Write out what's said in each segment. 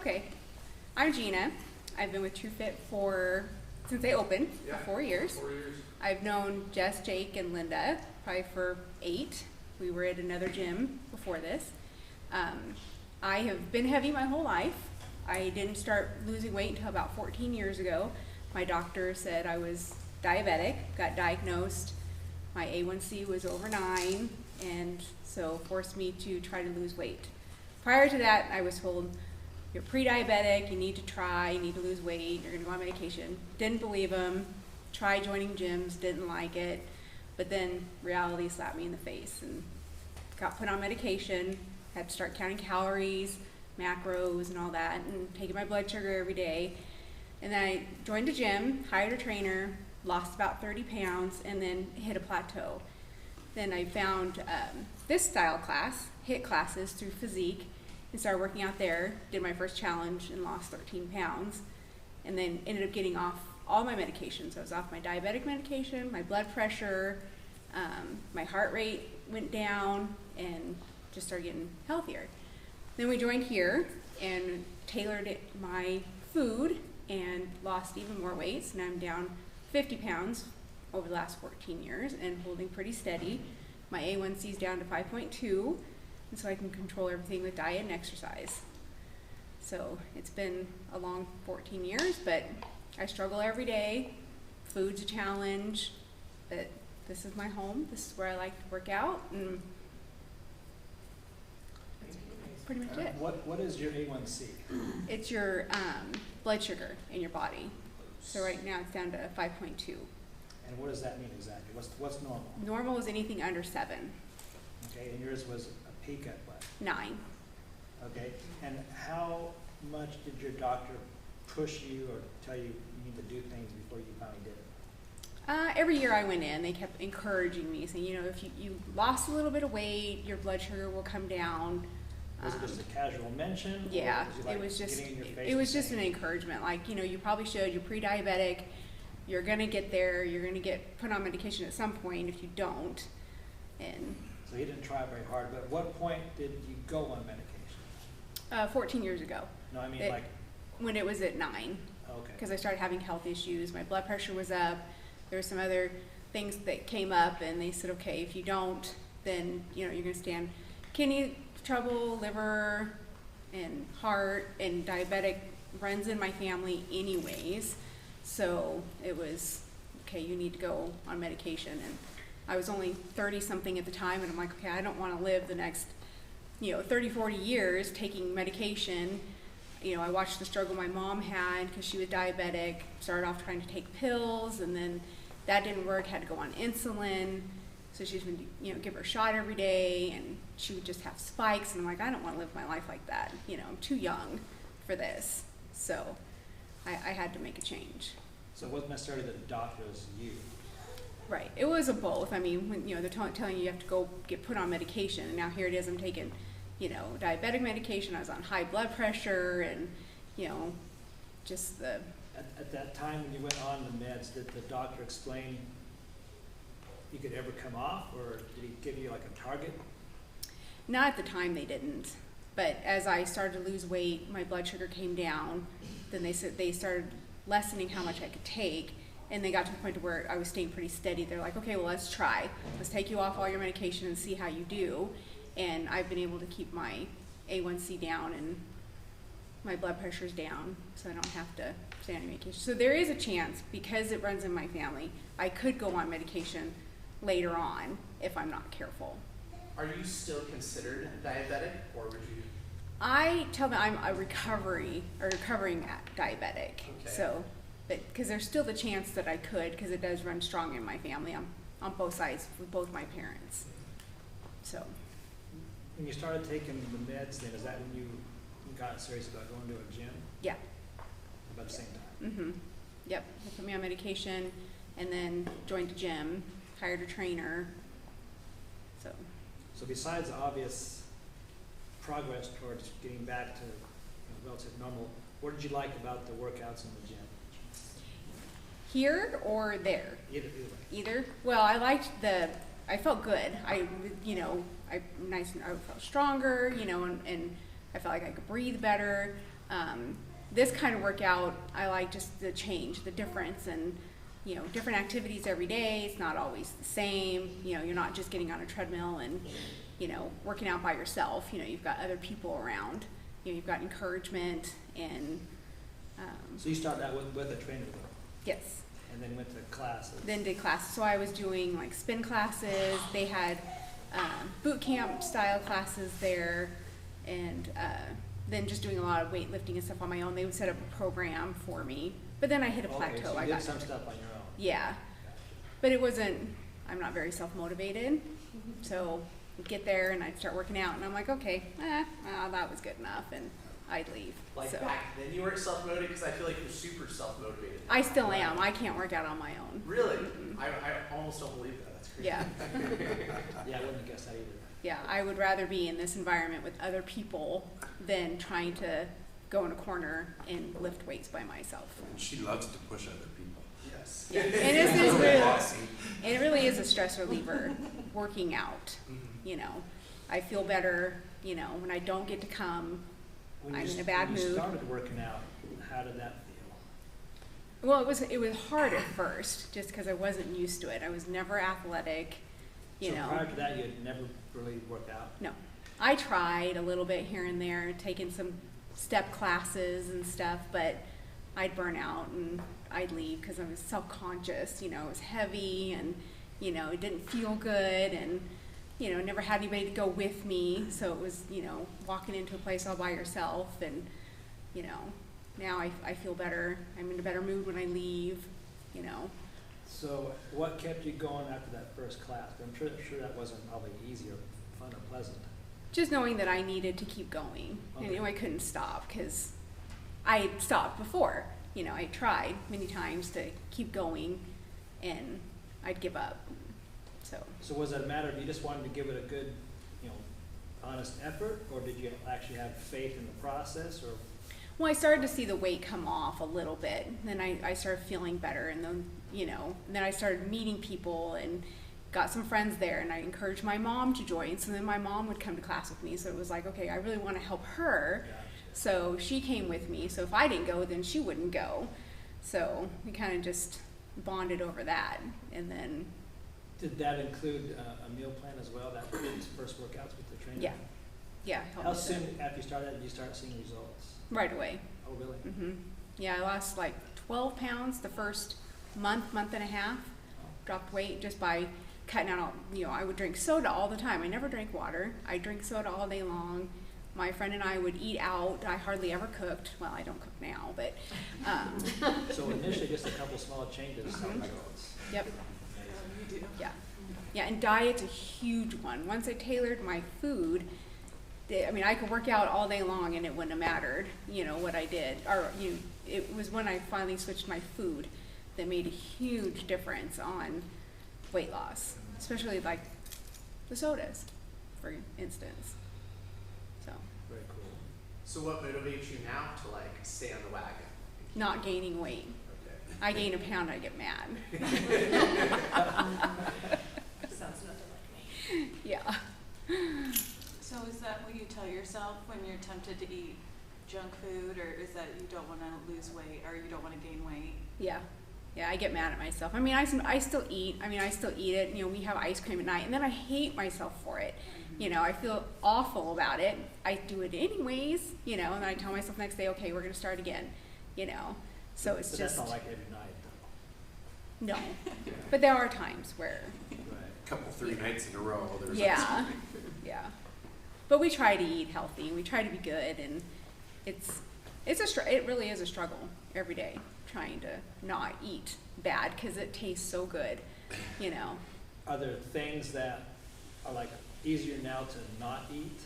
Okay. I'm Gina. I've been with TrueFit since they opened, for 4 years. 4 years. I've known Jess, Jake, and Linda probably for 8. We were at another gym before this. I have been heavy my whole life. I didn't start losing weight until about 14 years ago. My doctor said I was diabetic, got diagnosed. My A1C was over 9, and so forced me to try to lose weight. Prior to that, I was told, you're pre-diabetic, you need to lose weight, you're gonna go on medication. Didn't believe them, tried joining gyms, didn't like it, but then reality slapped me in the face and got put on medication, had to start counting calories, macros and all that, and taking my blood sugar every day. And then I joined a gym, hired a trainer, lost about 30 pounds, and then hit a plateau. Then I found this style class, HIIT classes through Physique, and started working out there, did my first challenge and lost 13 pounds, and then ended up getting off all my medications. I was off my diabetic medication, my blood pressure, my heart rate went down, and just started getting healthier. Then we joined here and tailored my food and lost even more weight, so now I'm down 50 pounds over the last 14 years and holding pretty steady. My A1C is down to 5.2, and so I can control everything with diet and exercise. So it's been a long 14 years, but I struggle every day. Food's a challenge, but this is my home. This is where I like to work out, and that's pretty much it. What is your A1C? It's your blood sugar in your body. So right now it's down to 5.2. And what does that mean exactly? What's normal? Normal is anything under 7. Okay, and yours was a peak at what? 9. Okay, and how much did your doctor push you or tell you you need to do things before you finally did it? Every year I went in, they kept encouraging me, saying, you know, if you lost a little bit of weight, your blood sugar will come down. Was it just a casual mention? Yeah, or was it was just getting in your face it was and just an saying, encouragement. Like, you know, you probably should. You're pre-diabetic. You're gonna get there. You're gonna get put on medication at some point if you don't. And So he didn't try very hard, but at what point did you go on medication? 14 years ago. No, I mean when it was at 9. Okay. Because I started having health issues. My blood pressure was up. There were some other things that came up, and they said, okay, if you don't, then you know you're gonna stand kidney trouble, liver, and heart, and diabetic runs in my family anyways. So it was, okay, you need to go on medication. And I was only 30 something at the time, and I'm like, okay, I don't want to live the next, 30, 40 years taking medication. You know, I watched the struggle my mom had because she was diabetic, started off trying to take pills, and then that didn't work, had to go on insulin. So she's been, give her a shot every day, and she would just have spikes, and I'm like, I don't want to live my life like that. I'm too young for this. So I had to make a change. So it wasn't necessarily the doctor, it was you. Right. It was a both. I mean, when, they're telling you have to go get put on medication, and now here it is, I'm taking, diabetic medication. I was on high blood pressure, and, just the... At that time when you went on the meds, did the doctor explain you could ever come off, or did he give you like a target? Not at the time, they didn't. But as I started to lose weight, my blood sugar came down. Then they started lessening how much I could take, and they got to the point where I was staying pretty steady. They're like, okay, well, let's try. Let's take you off all your medication and see how you do. And I've been able to keep my A1C down and my blood pressure's down, so I don't have to stay on medication. So there is a chance, because it runs in my family, I could go on medication later on if I'm not careful. Are you still considered diabetic, or would you? I tell them I'm a recovering diabetic. Okay. So, because there's still the chance that I could, because it does run strong in my family. I'm on both sides with both my parents. So. When you started taking the meds, then is that when you got serious about going to a gym? Yeah. About the same time? Mm-hmm. Yep. They put me on medication, and then joined a gym, hired a trainer. So besides the obvious progress towards getting back to relative normal, what did you like about the workouts in the gym? Here or there? Either way. Either. Well, I liked I felt good. I felt stronger, and I felt like I could breathe better. This kind of workout, I like just the change, the difference, and you know, different activities every day. It's not always the same. You know, you're not just getting on a treadmill and, you know, working out by yourself. You know, you've got other people around. You know, you've got encouragement and. So you started out with a trainer though? Yes. And then went to classes? Then did classes. So I was doing like spin classes. They had boot camp style classes there, and then just doing a lot of weightlifting and stuff on my own. They would set up a program for me, but then I hit a plateau. Okay, so you I did got some stuff on your own. Yeah, but it wasn't. I'm not very self-motivated, so I'd get there and I'd start working out, and I'm like, okay, well, that was good enough, and I'd leave. Like So back then you weren't self-motivated, because I feel like you're super self-motivated. I still am. I can't work out on my own. Really? Mm-mm. I almost don't believe that. That's crazy. Yeah. Yeah, I wouldn't have guessed that either. Yeah, I would rather be in this environment with other people than trying to go in a corner and lift weights by myself. And she loves to push other people. Yes. Yeah, and it really is a stress reliever, working out. Mhm. You know, I feel better, you know, when I don't get to come. When I'm you in a bad when you mood. started working out, how did that feel? Well, it was hard at first, just because I wasn't used to it. I was never athletic, you So know. prior to that, you had never really worked out? No, I tried a little bit here and there, taking some step classes and stuff, but I'd burn out and I'd leave because I was self-conscious. You know, it was heavy, and you know, it didn't feel good, and you know, never had anybody to go with me, so it was, you know, walking into a place all by yourself, and you know, now I feel better. I'm in a better mood when I leave, you know. So what kept you going after that first class? I'm sure that wasn't probably easy or fun or pleasant. Just knowing that I needed to keep going. Okay. I knew I couldn't stop because I had stopped before. You know, I tried many times to keep going, and I'd give up. So was it a matter of you just wanted to give it a good, you know, honest effort, or did you actually have faith in the process, or? Well, I started to see the weight come off a little bit. Then I started feeling better, and then, you know, and then I started meeting people and got some friends there, and I encouraged my mom to join. So then my mom would come to class with me. So it was like, okay, I really want to help her. Gotcha. So she came with me. So if I didn't go, then she wouldn't go. So we kind of just bonded over that. And then, Did that include a meal plan as well, that first workouts with the trainer? yeah, helped How with that. soon after you started did you start seeing results? Right away. Oh, really? Yeah, I lost like 12 pounds the first month and a half. Dropped weight just by cutting out all, you know, I would drink soda all the time. I never drank water. I drink soda all day long. My friend and I would eat out. I hardly ever cooked. Well, I don't cook now, but So initially just a couple small changes, some results. yep, You do. yeah. Yeah, and diet's a huge one. Once I tailored my food, I mean, I could work out all day long and it wouldn't have mattered, you know, what I did. Or, you know, it was when I finally switched my food that made a huge difference on weight loss, especially like the sodas, for instance. So, Very cool. So what motivates you now to like stay on the wagon? not gaining weight. Okay. I gain a pound, I get mad. Sounds nothing like me. Yeah. So is that what you tell yourself when you're tempted to eat junk food, or is that you don't want to lose weight, or you don't want to gain weight? Yeah. Yeah, I get mad at myself. I mean, I still eat. I mean, I still eat it. You know, we have ice cream at night, and then I hate myself for it. You know, I feel awful about it. I do it anyways, you know, and then I tell myself next day, okay, we're going to start again, you know. So it's But just, that's not like every night, though. no. But there are times where, Right. Couple, 3 nights in a row, there's yeah, yeah. But we try to eat healthy, and we try to be good, and it really is a struggle every day, trying to not eat bad, because it tastes so good, you know. Are there things that are like easier now to not eat?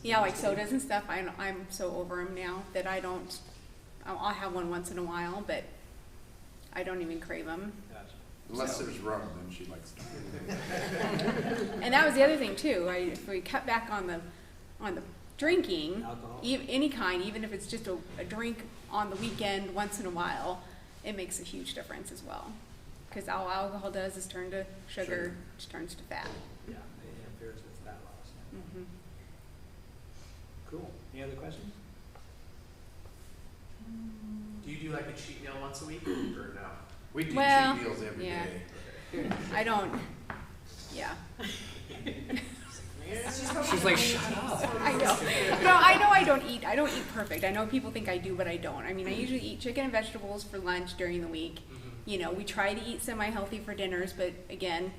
Yeah, like sodas and stuff. I'm so over them now that I don't. I'll have one once in a while, but I don't even crave them. Gotcha. Unless there's rum, then she likes to. And that was the other thing too. If we cut back on the drinking, Alcohol? any kind, even if it's just a drink on the weekend once in a while, it makes a huge difference as well. Because all alcohol does is turn to sugar, Sugar. which turns to fat. Yeah, it interferes with fat loss. Hmm. Cool. Any other questions? Do you do like a cheat meal once a week or no? We do Well, cheat meals every yeah. day. I don't, yeah. She's like, shut up. I know. No, I know I don't eat perfect. I know people think I do, but I don't. I mean, I usually eat chicken and vegetables for lunch during the week. You know, we try to eat semi-healthy for dinners, but again,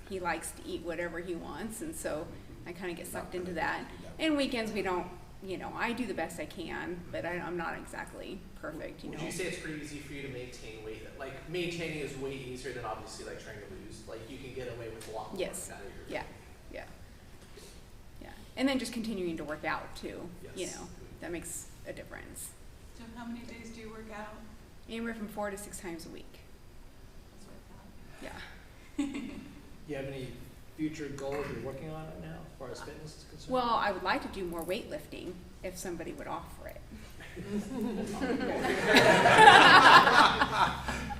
he likes to eat whatever he wants, and so I kind of get sucked into that. And weekends we don't, you know, I do the best I can, but I'm not exactly perfect, you know. Would you say it's pretty easy for you to maintain weight? Like maintaining is way easier than obviously like trying to lose. Like you can get away with a lot more. Yes. Now that you're- Yeah. And then just continuing to work out too, you Yes. know, that makes a difference. So how many days do you work out? Anywhere from 4 to 6 times a week. That's what I Yeah. Do you have any future goals you're working on right now as far as fitness is concerned? Well, I would like to do more weightlifting if somebody would offer it.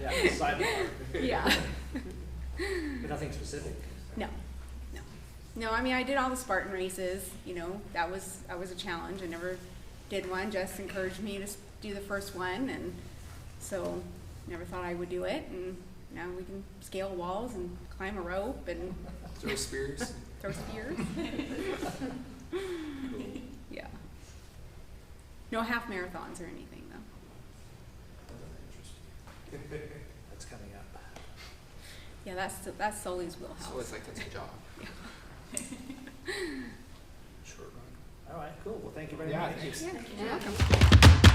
Yeah, sidebar. Yeah. But nothing specific. No. No, I mean, I did all the Spartan races, you know, that was a challenge. I never did one. Jess encouraged me to do the first one, and so never thought I would do it. And now we can scale walls and climb a rope and Throw spears. throw spears. Yeah. No half marathons or anything, though. That's coming up. Yeah, that's Sully's wheelhouse. So it's like that's a job. Short run. All right, cool. Well, thank you very Yeah, much. thanks. Yeah, you're welcome.